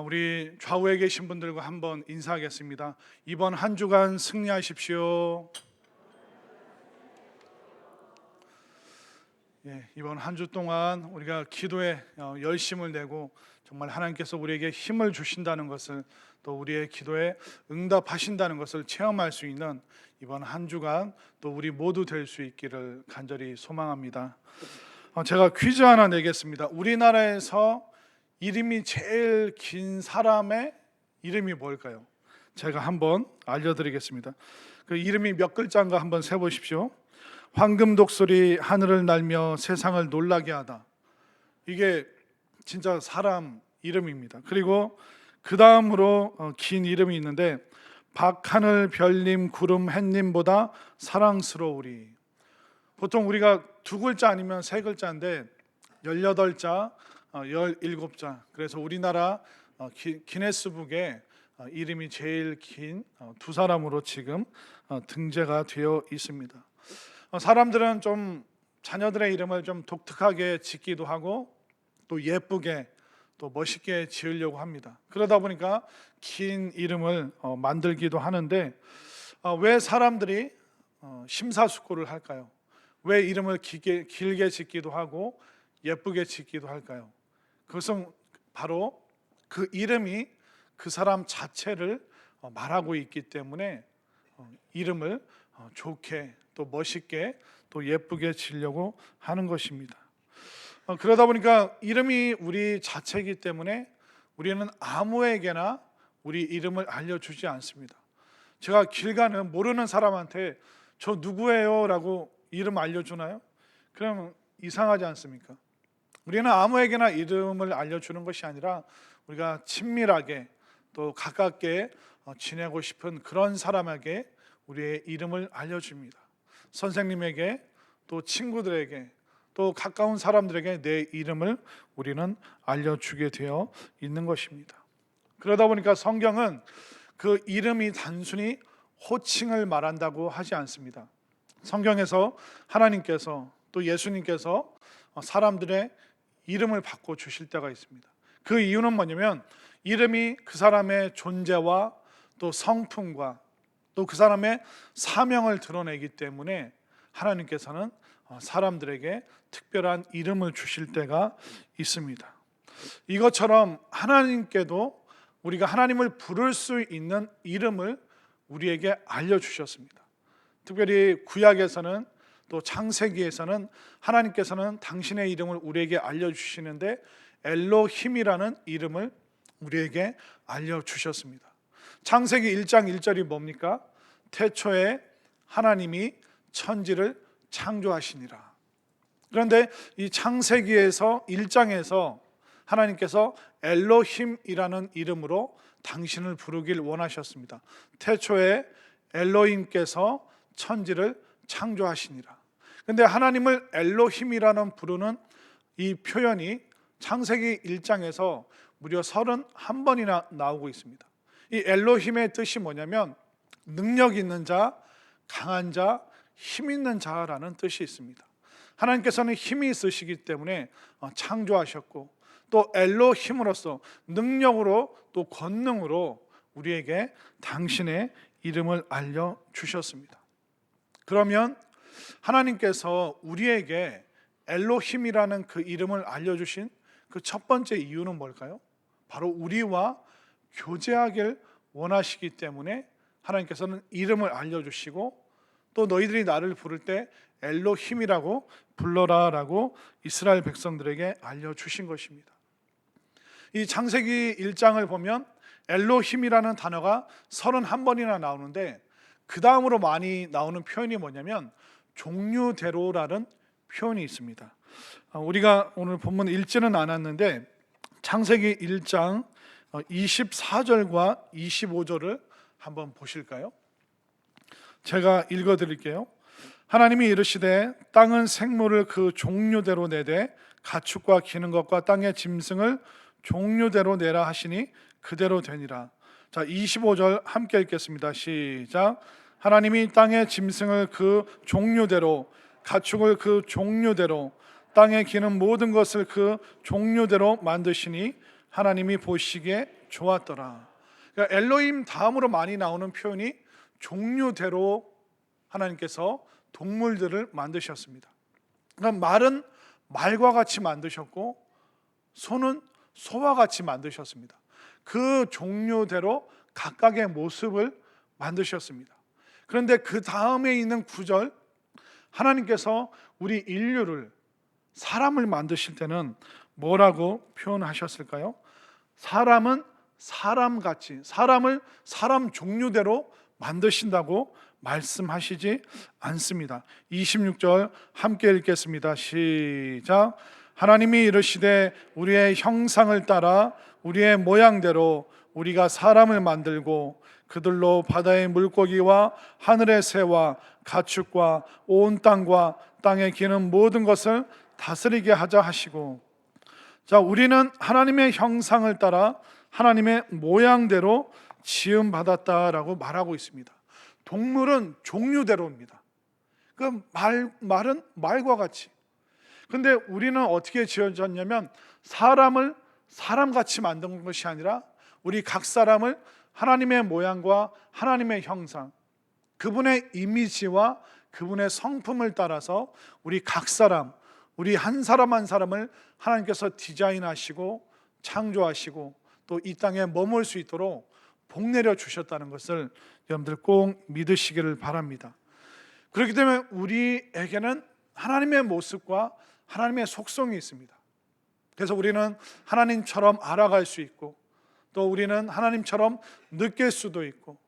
우리 좌우에 계신 분들과 한번 인사하겠습니다. 이번 한 주간 승리하십시오. 이번 한 주 동안 우리가 기도에 열심을 내고 정말 하나님께서 우리에게 힘을 주신다는 것을, 또 우리의 기도에 응답하신다는 것을 체험할 수 있는 이번 한 주간 또 우리 모두 될 수 있기를 간절히 소망합니다. 제가 퀴즈 하나 내겠습니다. 우리나라에서 이름이 제일 긴 사람의 이름이 뭘까요? 제가 한번 알려드리겠습니다. 그 이름이 몇 글자인가 한번 세보십시오. 황금 독수리 하늘을 날며 세상을 놀라게 하다. 이게 진짜 사람 이름입니다. 그리고 그 다음으로 긴 이름이 있는데, 박하늘 별님 구름 햇님보다 사랑스러우리. 보통 우리가 두 글자 아니면 세 글자인데 18자, 17자. 그래서 우리나라 기네스북에 이름이 제일 긴 두 사람으로 지금 등재가 되어 있습니다. 사람들은 좀 자녀들의 이름을 좀 독특하게 짓기도 하고 또 예쁘게 또 멋있게 지으려고 합니다. 그러다 보니까 긴 이름을 만들기도 하는데, 왜 사람들이 심사숙고를 할까요? 왜 이름을 길게 짓기도 하고 예쁘게 짓기도 할까요? 그것은 바로 그 이름이 그 사람 자체를 말하고 있기 때문에 이름을 좋게 또 멋있게 또 예쁘게 지으려고 하는 것입니다. 그러다 보니까 이름이 우리 자체이기 때문에 우리는 아무에게나 우리 이름을 알려주지 않습니다. 제가 길 가는 모르는 사람한테 저 누구예요? 라고 이름 알려주나요? 그럼 이상하지 않습니까? 우리는 아무에게나 이름을 알려주는 것이 아니라 우리가 친밀하게 또 가깝게 지내고 싶은 그런 사람에게 우리의 이름을 알려줍니다. 선생님에게, 또 친구들에게, 또 가까운 사람들에게 내 이름을 우리는 알려주게 되어 있는 것입니다. 그러다 보니까 성경은 그 이름이 단순히 호칭을 말한다고 하지 않습니다. 성경에서 하나님께서 또 예수님께서 사람들의 이름을 바꿔 주실 때가 있습니다. 그 이유는 뭐냐면 이름이 그 사람의 존재와 또 성품과 또 그 사람의 사명을 드러내기 때문에 하나님께서는 사람들에게 특별한 이름을 주실 때가 있습니다. 이것처럼 하나님께도 우리가 하나님을 부를 수 있는 이름을 우리에게 알려주셨습니다. 특별히 구약에서는 또 창세기에서는 하나님께서는 당신의 이름을 우리에게 알려주시는데 엘로힘이라는 이름을 우리에게 알려주셨습니다. 창세기 1장 1절이 뭡니까? 태초에 하나님이 천지를 창조하시니라. 그런데 이 창세기에서 1장에서 하나님께서 엘로힘이라는 이름으로 당신을 부르길 원하셨습니다. 태초에 엘로힘께서 천지를 창조하시니라. 그런데 하나님을 엘로힘이라는 부르는 이 표현이 창세기 1장에서 무려 31번이나 나오고 있습니다. 이 엘로힘의 뜻이 뭐냐면 능력 있는 자, 강한 자, 힘 있는 자라는 뜻이 있습니다. 하나님께서는 힘이 있으시기 때문에 창조하셨고, 또 엘로힘으로서 능력으로 또 권능으로 우리에게 당신의 이름을 알려주셨습니다. 그러면 하나님께서 우리에게 엘로힘이라는 그 이름을 알려주신 그 첫 번째 이유는 뭘까요? 바로 우리와 교제하길 원하시기 때문에 하나님께서는 이름을 알려주시고, 또 너희들이 나를 부를 때 엘로힘이라고 불러라 라고 이스라엘 백성들에게 알려주신 것입니다. 이 창세기 1장을 보면 엘로힘이라는 단어가 31번이나 나오는데, 그 다음으로 많이 나오는 표현이 뭐냐면 종류대로라는 표현이 있습니다. 우리가 오늘 본문 읽지는 않았는데 창세기 1장 24절과 25절을 한번 보실까요? 제가 읽어드릴게요. 하나님이 이르시되 땅은 생물을 그 종류대로 내되 가축과 기는 것과 땅의 짐승을 종류대로 내라 하시니 그대로 되니라. 자, 25절 함께 읽겠습니다. 시작. 하나님이 땅의 짐승을 그 종류대로, 가축을 그 종류대로, 땅에 기는 모든 것을 그 종류대로 만드시니 하나님이 보시기에 좋았더라. 그러니까 엘로힘 다음으로 많이 나오는 표현이 종류대로 하나님께서 동물들을 만드셨습니다. 그러니까 말은 말과 같이 만드셨고 소는 소와 같이 만드셨습니다. 그 종류대로 각각의 모습을 만드셨습니다. 그런데 그 다음에 있는 9절, 하나님께서 우리 인류를, 사람을 만드실 때는 뭐라고 표현하셨을까요? 사람은 사람같이, 사람을 사람 종류대로 만드신다고 말씀하시지 않습니다. 26절 함께 읽겠습니다. 시작. 하나님이 이르시되 우리의 형상을 따라 우리의 모양대로 우리가 사람을 만들고 그들로 바다의 물고기와 하늘의 새와 가축과 온 땅과 땅에 기는 모든 것을 다스리게 하자 하시고, 자, 우리는 하나님의 형상을 따라 하나님의 모양대로 지음 받았다라고 말하고 있습니다. 동물은 종류대로입니다. 그 말은 말과 같이. 근데 우리는 어떻게 지어졌냐면 사람을 사람같이 만든 것이 아니라 우리 각 사람을 하나님의 모양과 하나님의 형상, 그분의 이미지와 그분의 성품을 따라서 우리 각 사람, 우리 한 사람 한 사람을 하나님께서 디자인하시고 창조하시고 또 이 땅에 머물 수 있도록 복내려 주셨다는 것을 여러분들 꼭 믿으시기를 바랍니다. 그렇기 때문에 우리에게는 하나님의 모습과 하나님의 속성이 있습니다. 그래서 우리는 하나님처럼 알아갈 수 있고 또 우리는 하나님처럼 느낄 수도 있고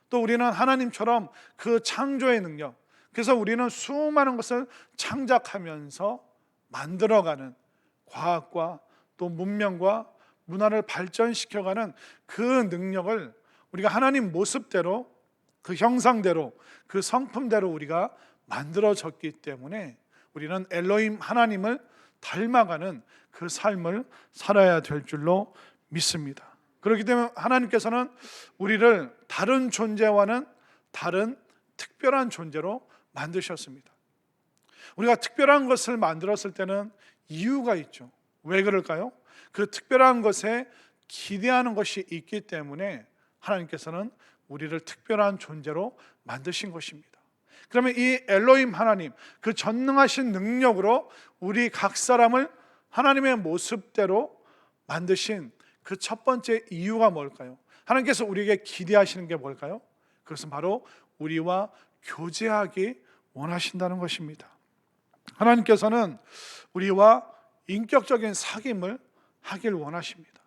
또 우리는 하나님처럼 그 창조의 능력, 그래서 우리는 수많은 것을 창작하면서 만들어가는 과학과 또 문명과 문화를 발전시켜가는 그 능력을 우리가 하나님 모습대로, 그 형상대로, 그 성품대로 우리가 만들어졌기 때문에 우리는 엘로힘 하나님을 닮아가는 그 삶을 살아야 될 줄로 믿습니다. 그렇기 때문에 하나님께서는 우리를 다른 존재와는 다른 특별한 존재로 만드셨습니다. 우리가 특별한 것을 만들었을 때는 이유가 있죠. 왜 그럴까요? 그 특별한 것에 기대하는 것이 있기 때문에 하나님께서는 우리를 특별한 존재로 만드신 것입니다. 그러면 이 엘로힘 하나님, 그 전능하신 능력으로 우리 각 사람을 하나님의 모습대로 만드신 그 첫 번째 이유가 뭘까요? 하나님께서 우리에게 기대하시는 게 뭘까요? 그것은 바로 우리와 교제하기 원하신다는 것입니다. 하나님께서는 우리와 인격적인 사귐을 하길 원하십니다.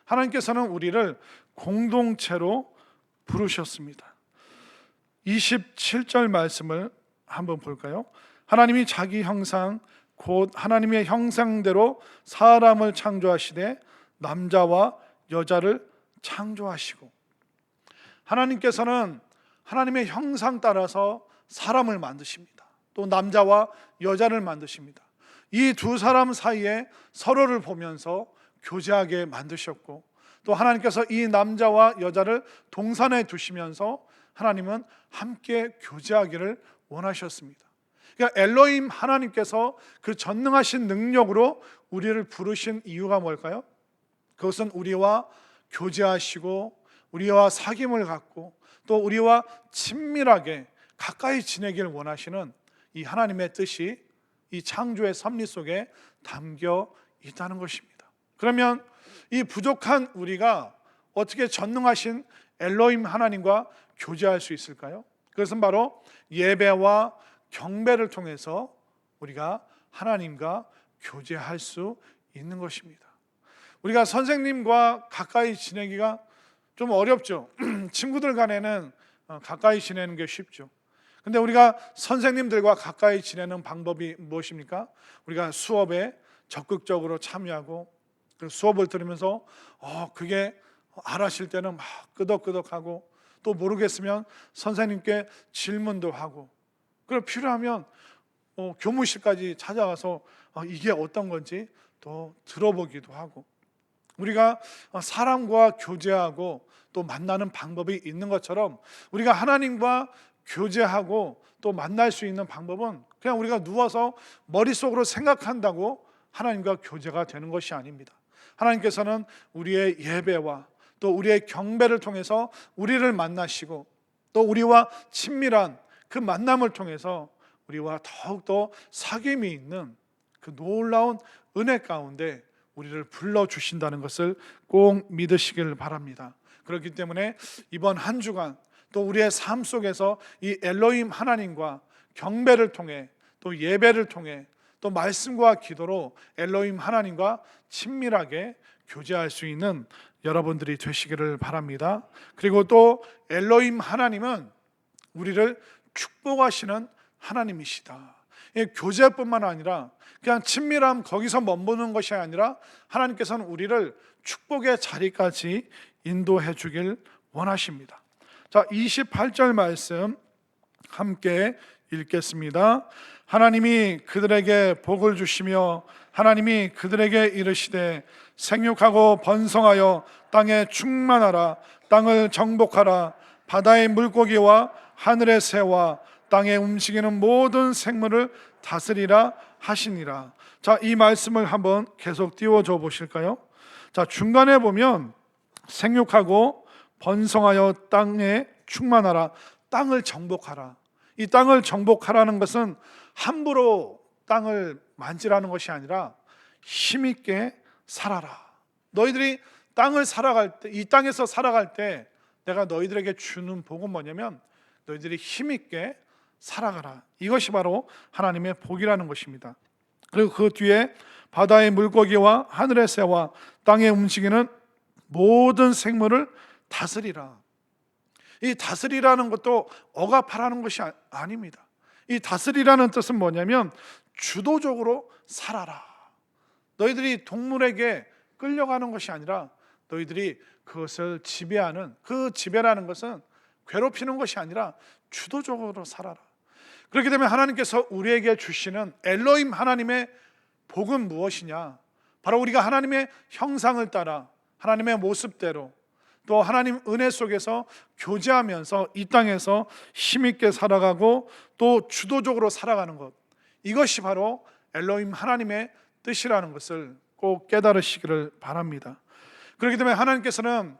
하나님께서는 우리를 공동체로 부르셨습니다. 27절 말씀을 한번 볼까요? 하나님이 자기 형상 곧 하나님의 형상대로 사람을 창조하시되 남자와 여자를 창조하시고, 하나님께서는 하나님의 형상 따라서 사람을 만드십니다. 또 남자와 여자를 만드십니다. 이 두 사람 사이에 서로를 보면서 교제하게 만드셨고 또 하나님께서 이 남자와 여자를 동산에 두시면서 하나님은 함께 교제하기를 원하셨습니다. 그러니까 엘로힘 하나님께서 그 전능하신 능력으로 우리를 부르신 이유가 뭘까요? 그것은 우리와 교제하시고 우리와 사귐을 갖고 또 우리와 친밀하게 가까이 지내기를 원하시는 이 하나님의 뜻이 이 창조의 섭리 속에 담겨 있다는 것입니다. 그러면 이 부족한 우리가 어떻게 전능하신 엘로힘 하나님과 교제할 수 있을까요? 그것은 바로 예배와 경배를 통해서 우리가 하나님과 교제할 수 있는 것입니다. 우리가 선생님과 가까이 지내기가 좀 어렵죠. 친구들 간에는 가까이 지내는 게 쉽죠. 근데 우리가 선생님들과 가까이 지내는 방법이 무엇입니까? 우리가 수업에 적극적으로 참여하고 그 수업을 들으면서 그게 알아실 때는 막 끄덕끄덕하고 또 모르겠으면 선생님께 질문도 하고, 그리고 필요하면 교무실까지 찾아가서 이게 어떤 건지 또 들어보기도 하고, 우리가 사람과 교제하고 또 만나는 방법이 있는 것처럼 우리가 하나님과 교제하고 또 만날 수 있는 방법은 그냥 우리가 누워서 머릿속으로 생각한다고 하나님과 교제가 되는 것이 아닙니다. 하나님께서는 우리의 예배와 또 우리의 경배를 통해서 우리를 만나시고 또 우리와 친밀한 그 만남을 통해서 우리와 더욱더 사귐이 있는 그 놀라운 은혜 가운데 우리를 불러주신다는 것을 꼭 믿으시길 바랍니다. 그렇기 때문에 이번 한 주간 또 우리의 삶 속에서 이 엘로힘 하나님과 경배를 통해 또 예배를 통해 또 말씀과 기도로 엘로힘 하나님과 친밀하게 교제할 수 있는 여러분들이 되시기를 바랍니다. 그리고 또 엘로힘 하나님은 우리를 축복하시는 하나님이시다. 교제뿐만 아니라 그냥 친밀함 거기서 머무는 것이 아니라 하나님께서는 우리를 축복의 자리까지 인도해 주길 원하십니다. 자, 28절 말씀 함께 읽겠습니다. 하나님이 그들에게 복을 주시며 하나님이 그들에게 이르시되 생육하고 번성하여 땅에 충만하라. 땅을 정복하라. 바다의 물고기와 하늘의 새와 땅에 움직이는 모든 생물을 다스리라 하시니라. 자, 이 말씀을 한번 계속 띄워줘 보실까요? 자, 중간에 보면 생육하고 번성하여 땅에 충만하라. 땅을 정복하라. 이 땅을 정복하라는 것은 함부로 땅을 만지라는 것이 아니라 힘있게 살아라. 너희들이 땅을 살아갈 때, 이 땅에서 살아갈 때 내가 너희들에게 주는 복은 뭐냐면 너희들이 힘있게 살아가라. 이것이 바로 하나님의 복이라는 것입니다. 그리고 그 뒤에 바다의 물고기와 하늘의 새와 땅에 움직이는 모든 생물을 다스리라. 이 다스리라는 것도 억압하라는 것이 아닙니다. 이 다스리라는 뜻은 뭐냐면 주도적으로 살아라. 너희들이 동물에게 끌려가는 것이 아니라 너희들이 그것을 지배하는, 그 지배라는 것은 괴롭히는 것이 아니라 주도적으로 살아라. 그렇게 되면 하나님께서 우리에게 주시는 엘로힘 하나님의 복은 무엇이냐? 바로 우리가 하나님의 형상을 따라 하나님의 모습대로 또 하나님 은혜 속에서 교제하면서 이 땅에서 힘있게 살아가고 또 주도적으로 살아가는 것, 이것이 바로 엘로힘 하나님의 뜻이라는 것을 꼭 깨달으시기를 바랍니다. 그렇기 때문에 하나님께서는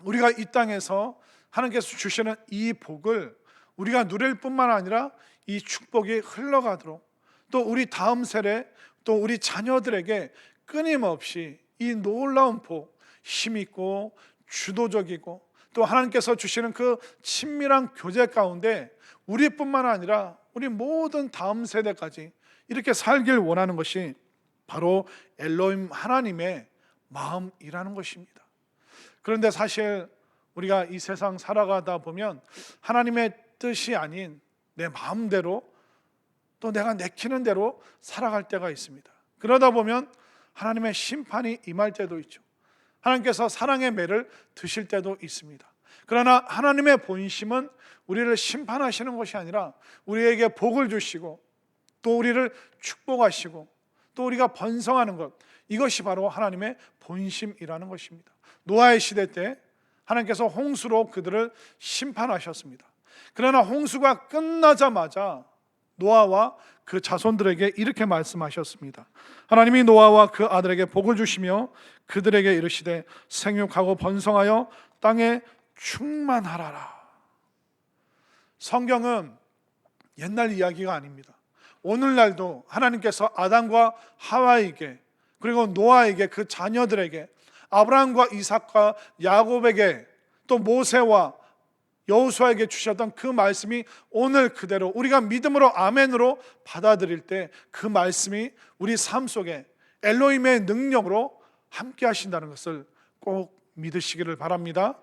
우리가 이 땅에서 하나님께서 주시는 이 복을 우리가 누릴 뿐만 아니라 이 축복이 흘러가도록 또 우리 다음 세대 또 우리 자녀들에게 끊임없이 이 놀라운 복, 힘있고 주도적이고 또 하나님께서 주시는 그 친밀한 교제 가운데 우리뿐만 아니라 우리 모든 다음 세대까지 이렇게 살길 원하는 것이 바로 엘로힘 하나님의 마음이라는 것입니다. 그런데 사실 우리가 이 세상 살아가다 보면 하나님의 뜻이 아닌 내 마음대로 또 내가 내키는 대로 살아갈 때가 있습니다. 그러다 보면 하나님의 심판이 임할 때도 있죠. 하나님께서 사랑의 매를 드실 때도 있습니다. 그러나 하나님의 본심은 우리를 심판하시는 것이 아니라 우리에게 복을 주시고 또 우리를 축복하시고 또 우리가 번성하는 것, 이것이 바로 하나님의 본심이라는 것입니다. 노아의 시대 때 하나님께서 홍수로 그들을 심판하셨습니다. 그러나 홍수가 끝나자마자 노아와 그 자손들에게 이렇게 말씀하셨습니다. 하나님이 노아와 그 아들에게 복을 주시며 그들에게 이르시되 생육하고 번성하여 땅에 충만하라라. 성경은 옛날 이야기가 아닙니다. 오늘날도 하나님께서 아담과 하와에게 그리고 노아에게 그 자녀들에게 아브라함과 이삭과 야곱에게 또 모세와 여호수아에게 주셨던 그 말씀이 오늘 그대로 우리가 믿음으로 아멘으로 받아들일 때 그 말씀이 우리 삶 속에 엘로힘의 능력으로 함께 하신다는 것을 꼭 믿으시기를 바랍니다.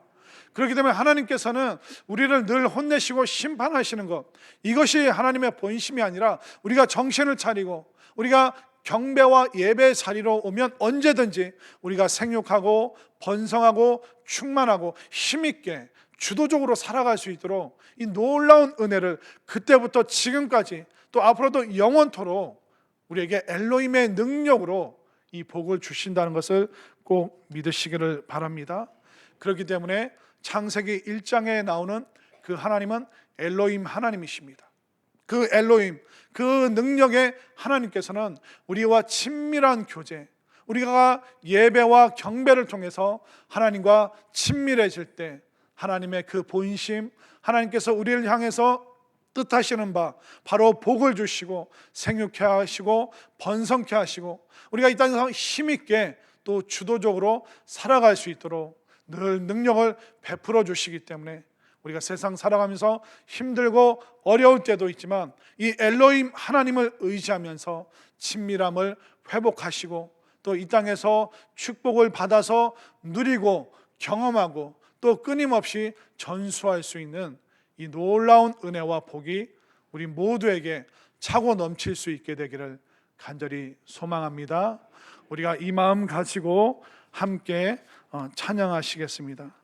그렇기 때문에 하나님께서는 우리를 늘 혼내시고 심판하시는 것, 이것이 하나님의 본심이 아니라 우리가 정신을 차리고 우리가 경배와 예배 자리로 오면 언제든지 우리가 생육하고 번성하고 충만하고 힘있게 주도적으로 살아갈 수 있도록 이 놀라운 은혜를 그때부터 지금까지 또 앞으로도 영원토록 우리에게 엘로힘의 능력으로 이 복을 주신다는 것을 꼭 믿으시기를 바랍니다. 그렇기 때문에 창세기 1장에 나오는 그 하나님은 엘로힘 하나님이십니다. 그 엘로힘, 그 능력의 하나님께서는 우리와 친밀한 교제, 우리가 예배와 경배를 통해서 하나님과 친밀해질 때 하나님의 그 본심, 하나님께서 우리를 향해서 뜻하시는 바 바로 복을 주시고 생육케 하시고 번성케 하시고 우리가 이 땅에서 힘있게 또 주도적으로 살아갈 수 있도록 늘 능력을 베풀어 주시기 때문에 우리가 세상 살아가면서 힘들고 어려울 때도 있지만 이 엘로힘 하나님을 의지하면서 친밀함을 회복하시고 또 이 땅에서 축복을 받아서 누리고 경험하고 또 끊임없이 전수할 수 있는 이 놀라운 은혜와 복이 우리 모두에게 차고 넘칠 수 있게 되기를 간절히 소망합니다. 우리가 이 마음 가지고 함께 찬양하시겠습니다.